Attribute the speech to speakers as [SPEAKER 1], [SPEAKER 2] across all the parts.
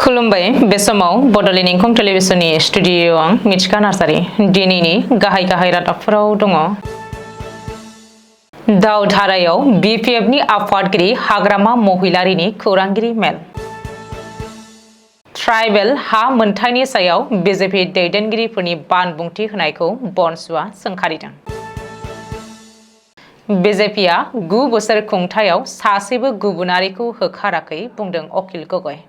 [SPEAKER 1] खुलुमबाय बे समाव बड'लेण्ड इंखं टेलिभिजननि स्टुडिअ'आव आं मिथिका नार्जारि दिनैनि गाहाय रादाबफोराव दङ। दावधारायाव बिपिएफनि आफादगिरि हाग्रामा महिलारिनि खौरांगिरि मेल। ट्राइबेल हा मोनथायनि सायाव बिजेपि दैदेनगिरिफोरनि बानबुंथि होनायखौ बनसुआ सोंखारिदों। बिजेपिआ 9 बोसोर खुंथायाव सासेबो गुबुनारिखौ होखाराखै बुंदों अखिल गगৈ।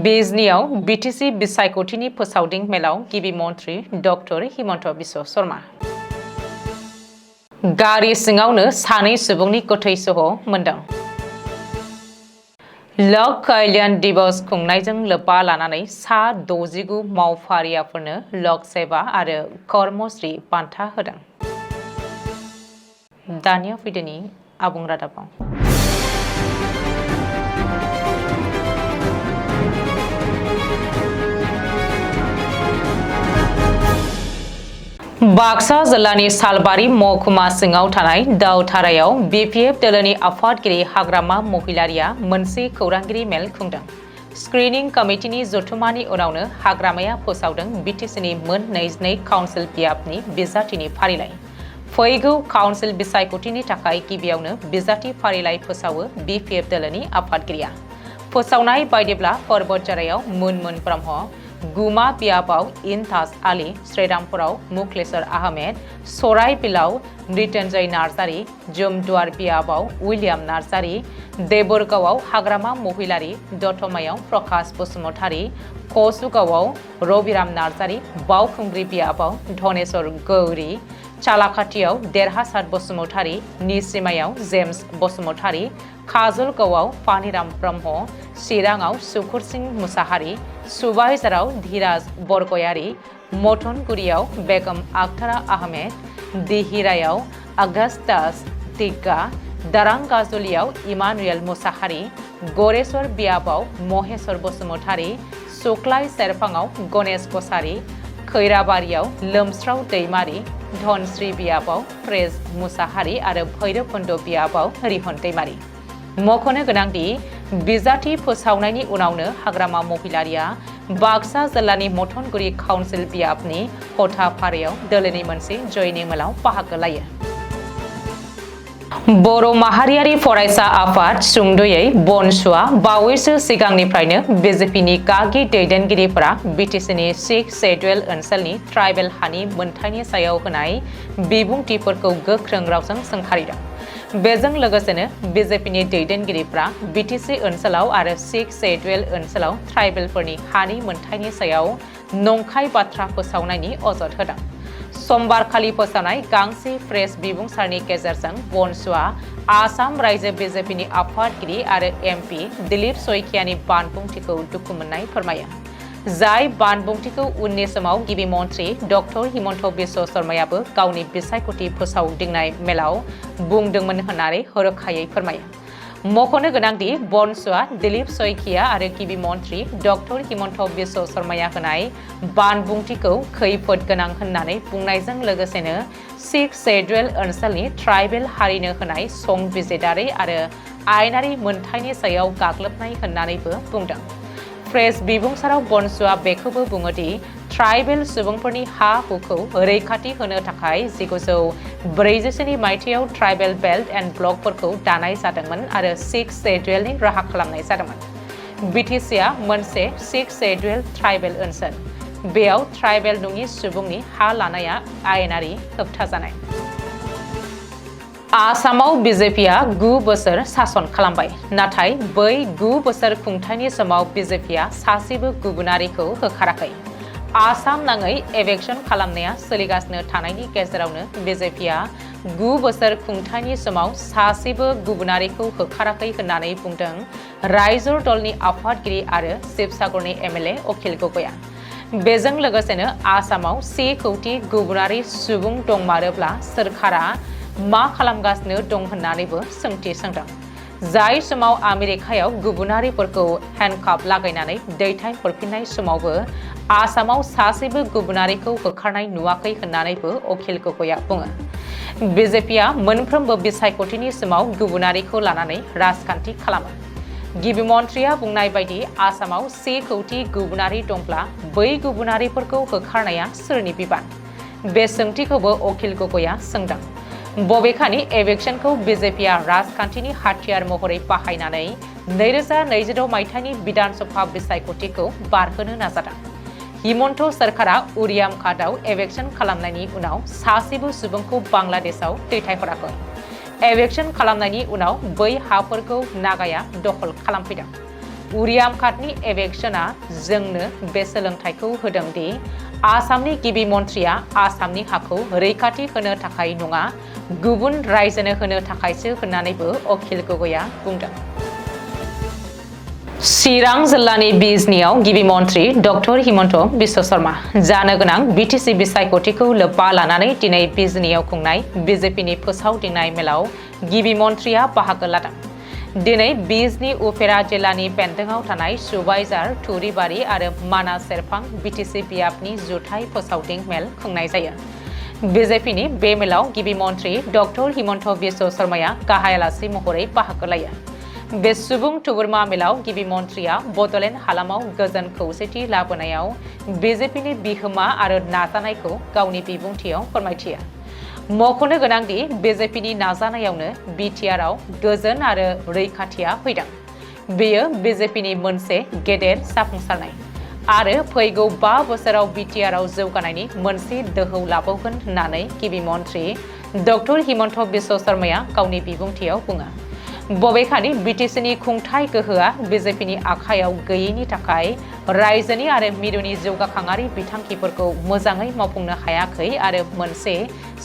[SPEAKER 1] बिजनीआव बिटिसि बिसायख'थिनि फोसावदिं मेलाव गिबि मन्थ्रि डक्टर हिमन्त बिश्व शर्मा। गारि सिङावनो सानै सुबुंनि गोथै सह मोनदों। लक कल्याण दिवस खुंनायजों लोब्बा लानानै सा 69 मावफारियाफोरनो लक सेवा आरो कर्मश्री बान्था होदों। दानिया फैदोनि आबुं रादाबाव। बाक्सा जिल्लानि सालबारि महकुमा सिङाव थानाय दावधारायाव बिपिएफ दोलोनि आफादगिरि हाग्रामा महिलारिया मोनसे खौरांगिरि मेल खुंदों। स्क्रिनिं कमिटिनि जथुमानि उनावनो हाग्रामाया फोसावदों बिटिसिनि मोन 22 काउन्सिल बियाबनि बिजाथिनि फारिलाइ। फैगौ काउन्सिल बिसायख'थिनि थाखाय गिबियावनो बिजाथि फारिलाइ फोसावो बिपिएफ दोलोनि आफादगिरिया। फोसावनाय बायदिब्ला पर्बतझारायाव मुनमुन ब्रह्म, गुमा बियाबाव इनताज आली, श्रीरामपुराव मुखलेश्वर आहमेद, सराइबिलाव मृत्युंजय नार्जारि, जुमदुवार बियाबाव उइलियाम नार्जारि, देबरगावआव हाग्रामा महिलारि, दतमायाव प्रकाश बसुमतारि, कसुगावआव रबिराम नार्जारि, बावखुंग्रि बियाबाव धनेश्वर गौरी, चालाकाटियाव देरहासार बसुमतारि, निसिमायाव जेम्स बसुमतारि, काजलगावआव पानिराम ब्रह्म, चिराङाव सुकुरसिं मुसाहारि, सुबाइझाराव धीराज बरगयारि, मथनगुरियाव बेगम आख्तारा आहमेद, दिहिरायाव आगास्टास टिग्गा, दारांगाजुलियाव इमानुएल मुसाहारि, गरेश्वर बियाबाव महेश्वर बसुमतारि, सुक्लाय सेरफाङाव गणेश कसारि, खैराबारियाव लोमस्राव दैमारि, धनश्री बियाबाव प्रेज मुसाहारि आरो भैरबकुन्द बियाबाव रिहन दैमारि। मख'नो गोनांदि बिजाथि फोसावनायनि उनावनो हाग्रामा महिलारिया बाक्सा जिल्लानि मथनगुरि काउन्सिल बियाबनि खथाफारायाव दोलोनि मोनसे जयनिं मेलाव बाहागो लायो। बर' माहारियारि फरायसा आफाद सुंद'यै बनसुआ बावैसो सिगांनिफ्रायनो बिजेपिनि गागि दैदेनगिरिफोरा बिटिसिनि 6 शेड्युल ओनसोलनि ट्राइबेल हानि मोनथायनि सायाव होनाय बिबुंथिफोरखौ गोख्रों रावजों सोंखारिदों। बेजों लोगोसेनो बिजेपिनि दैदेनगिरिफ्रा बिटिसि ओनसोलाव आरो 6 शेड्युल ओनसोलाव ट्राइबेलफोरनि हानि मोनथायनि सायाव नंखाय बाथ्रा फोसावनायनि अजद होदों। समबारखालि फोसावनाय गांसे प्रेस बिबुंसारनि गेजेरजों बनसुआ आसाम रायजो बिजेपिनि आफादगिरि आरो एमपि दिलीप सयखियानि बानबुंथिखौ दुखु मोननाय फोरमायो। जाय बानबुंथिखौ उननि समाव गिबि मन्थ्रि डक्टर हिमन्त बिश्व शर्मायाबो गावनि बिसायख'थि फोसावदिंनाय मेलाव बुंदोंमोन होननानै रोखायै फोरमायो। मख'नो गोनांदि बनसुआ दिलीप सयखिया आरो गिबि मन्थ्रि डक्टर हिमन्त बिश्व शर्माया होनाय बानबुंथिखौ खैफोद गोनां होननानै बुंनायजों लोगोसेनो 6 शेड्युल ओनसोलनि ट्राइबेल हारिनो होनाय संबिजिरारि आरो आयेनारि मोनथायनि सायाव गाग्लोबनाय होननानैबो बुंदों। प्रेस बिबुंसाराव बनसुआ बेखौबो बुङोदि ट्राइबेल सुबुंफोरनि हा हुखौ रैखाथि होनो थाखाय 1947 मायथाइयाव ट्राइबेल बेल्ट एन्ड ब्लकफोरखौ दानाय जादोंमोन आरो 6 शेड्युलनि राहा खालामनाय जादोंमोन। बिटिसिआ मोनसे 6 शेड्युल ट्राइबेल ओनसोल। बेयाव ट्राइबेल नङि सुबुंनि हा लानाया आयेनारि होबथाजानाय। आसामाव बिजेपिआ 9 बोसोर सासन खालामबाय, नाथाय बै 9 बोसोर खुंथायनि समाव बिजेपिआ सासेबो गुबुनारिखौ होखाराखै। आसाम नाङै एभेक्सन खालामनाया सोलिगासिनो थानायनि गेजेरावनो बिजेपिआ 9 बोसोर खुंथायनि समाव सासेबो गुबुनारिखौ होखाराखै होननानै बुंदों रायजो दलनि आफादगिरि आरो शिबसागरनि एमएलए अखिल गगैआ। बेजों लोगोसेनो आसामाव 1 कौटि गुबुनारि सुबुं दंमारोब्ला सोरखारा मा खालामगासिनो दं होननानैबो सोंथि सोंदों। जाय समाव आमेरिकायाव गुबुनारिफोरखौ हेन्डकाफ लागायनानै दैथायहरफिननाय समावबो आसामाव सासेबो गुबुनारिखौ होखारनाय नुवाखै होननानैबो अखिल गगैआ बुङो। बिजेपिआ मोनफ्रोमबो बिसायख'थिनि समाव गुबुनारिखौ लानानै राजखान्थि खालामो। गिबि मन्थ्रिया बुंनाय बायदि आसामाव 1 कौटि गुबुनारि दंब्ला बै गुबुनारिफोरखौ होखारनाया सोरनि बिबान? बे सोंथिखौबो अखिल गगैआ सोंदों। बबेखानि एवेक्शनखौ बिजेपिआ राजखान्थिनि हाथियार महरै बाहायनानै 2026 मायथाइनि बिधान सभा बिसायख'थिखौ बारहोनो नाजादों। हिमन्त सरकारा उरियाम घाटआव एवेक्शन खालामनायनि उनाव सासेबो सुबुंखौ बांलादेशआव दैथायहराखै। एवेक्शन खालामनायनि उनाव बै हाफोरखौ नागाया दखल खालामफैदों। उरियाम घाटनि एवेक्शना जोंनो बे सोलोंथायखौ होदों दि आसामनि गिबि मन्थ्रिया आसामनि हाखौ रैखाथि होनो थाखाय नङा, गुबुन रायजोनो होनो थाखायसो होननानैबो अखिल गगैआ बुंदों। चिरां जिल्लानि बिजनीआव गिबि मन्थ्रि डक्टर हिमन्त बिश्व शर्मा जानो गोनां बिटिसि बिसायख'थिखौ लोब्बा लानानै दिनै बिजनीआव खुंनाय बिजेपिनि फोसावदिंनाय मेलाव गिबि मन्थ्रिया बाहागो लादों। दिनै बिजनी उफेरा जिल्लानि बेन्दोंआव थानाय सुबाइजार, थुरिबारि आरो मानास सेरफां बिटिसि बियाबनि जुथाइ फोसावदिं मेल खुंनाय जायो। बिजेपिनि बे मेलाव गिबि मन्थ्रि डक्टर हिमन्त बिश्व शर्माया गाहाय आलासि महरै बाहागो लायो। बे सुबुं थुबुरमा मेलाव गिबि मन्थ्रिया बड'लेण्ड हालामाव गोजोन खौसेथि लाबोनायाव बिजेपिनि बिहोमा आरो नाजानायखौ गावनि बिबुंथियाव फोरमायथियो। मख'नो गोनांदि बिजेपिनि नाजानायावनो बिटिआरआव गोजोन आरो रैखाथिया फैदों। बेयो बिजेपिनि मोनसे गेदेर जाफुंसारनाय आरो फैगौ 5 बोसोराव बिटिआरआव जौगानायनि मोनसे दोहौ लाबोगोन होननानै गिबि मन्थ्रि डक्टर हिमन्त बिश्व शर्माया गावनि बिबुंथियाव बुङो। बबेखानि बिटिसिनि खुंथाय गोहोआ बिजेपिनि आखायाव गैयैनि थाखाय रायजोनि आरो मिरुनि जौगाखांआरि बिथांखिफोरखौ मोजाङै मावफुंनो हायाखै आरो मोनसे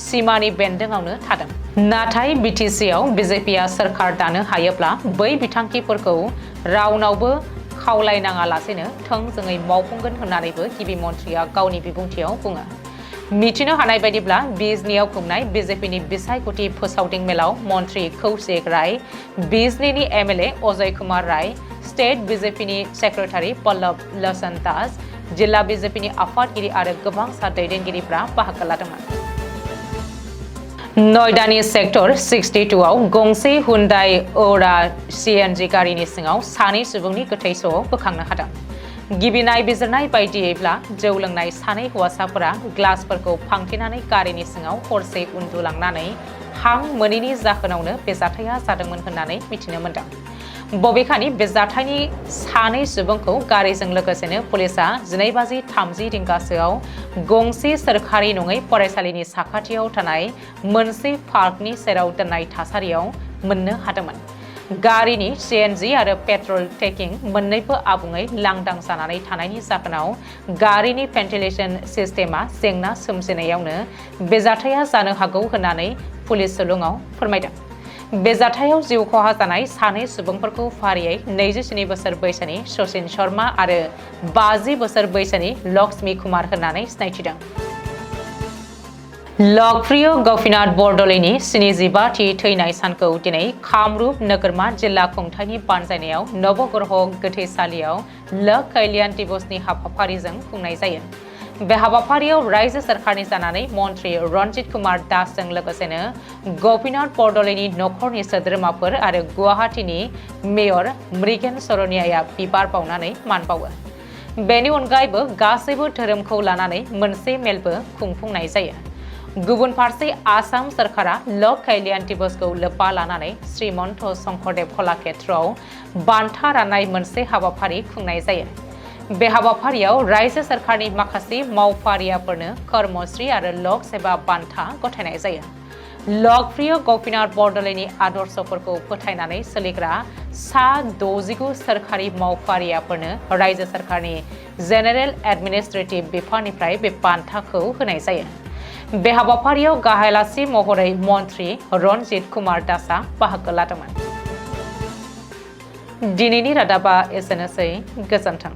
[SPEAKER 1] सिमानि बेन्दोंआवनो थादों। नाथाय बिटिसिआव बिजेपिआ सोरखार दानो हायोब्ला बै बिथांखिफोरखौ रावनावबो खावलायनाङालासेनो थोंजोङै मावफुंगोन होननानैबो गिबि मन्थ्रिया गावनि बिबुंथियाव बुङो। मिथिनो हानाय बायदिब्ला बिजनीआव खुंनाय बिजेपिनि बिसायख'थि फोसावदिं मेलाव मन्थ्रि कौशिक राय, बिजनीनि MLA Ajay Kumar Rai, state बिजेपिनि secretary Pallav Lochan Das, जिल्ला बिजेपिनि आफादगिरि आरो गोबां सा दैदेनगिरिफ्रा बाहागो लादोंमोन। नयदानि सेक्टर 62 आव गंसे हुन्डाइ औरा सीएनजी गारिनि सिङाव 2 सुबुंनि गोथै सह बोखांनो हादों। गिबि नायबिजिरनाय बायदियैब्ला जौ लोंनाय 2 हौवासाफोरा ग्लासफोरखौ फांथेनानै गारिनि सिङाव हरसे उन्दुलांनानै हां मोनैनि जाहोनावनो बे जाथाया जादोंमोन होननानै मिथिनो मोन्दों। बबेखानि बे जाथायनि 2 सुबुंखौ गारिजों लोगोसेनो पुलिसआ 12:30 रिंगासोआव गंसे सोरखारि नङै फरायसालिनि साखाथियाव थानाय मोनसे पार्कनि सेराव दोननाय थासारियाव मोननो हादोंमोन। गारिनि सीएनजी आरो पेट्रल टेंकिं मोन्नैबो आबुङै लांदां जानानै थानायनि जाहोनाव गारिनि भेन्टिलेशन सिस्टेमा जेंना सोमजिनायावनो बे जाथाया जानो हागौ होननानै पुलिस सुलुङाव फोरमायदों। बे जाथायाव जिउ खहा जानाय 2 सुबुंफोरखौ फारियै 27 बोसोर बैसोनि सचिन शर्मा आरो 50 बोसोर बैसोनि लक्ष्मी कुमार होननानै सिनायथिदों। लोकप्रिय गपिनाथ बरदलैनि 75थि थैनाय सानखौ दिनै कामरुप नोगोरमा जिल्ला खुंथायनि बानजायनायाव नवग्रह गोथैसालियाव लोक कल्याण दिवसनि हाबाफारिजों खुंनाय जायो। बे हाबाफारियाव रायजो सोरखारनि जानानै मन्थ्रि रन्जित कुमार दासजों लोगोसेनो गपिनाथ बरदलैनि नखरनि सोद्रोमाफोर आरो गुवाहाटीनि मेयर मृगेन सरनियाया बिबार बावनानै मान बावो। बेनि अनगायैबो गासैबो धोरोमखौ लानानै मोनसे मेलबो खुंफुंनाय जायो। गुबुन फारसे आसाम सरकारा लोक कल्याण दिवसखौ लोब्बा लानानै श्रीमन्त शंकरदेव कलाक्षेत्रआव बान्था राननाय मोनसे हाबाफारि खुंनाय जायो। बे हाबाफारियाव रायजो सोरखारनि माखासे मावफारियाफोरनो कर्मश्री आरो लोक सेवा बान्था गथायनाय जायो। लोकप्रिय गपिनाथ बरदलैनि आदर्शफोरखौ फोथायनानै सोलिग्रा सा 69 सोरखारि मावफारियाफोरनो रायजो सोरखारनि जेनेरेल एडमिनिस्ट्रेटिभ बिफाननिफ्राय बे बान्थाखौ होनाय जायो। बे हाबाफारियाव गाहाय आलासि महरै मन्थ्रि रन्जित कुमार दासआ बाहागो लादोंमोन। दिनैनि रादाबा एसेनोसै, गोजोन्थों।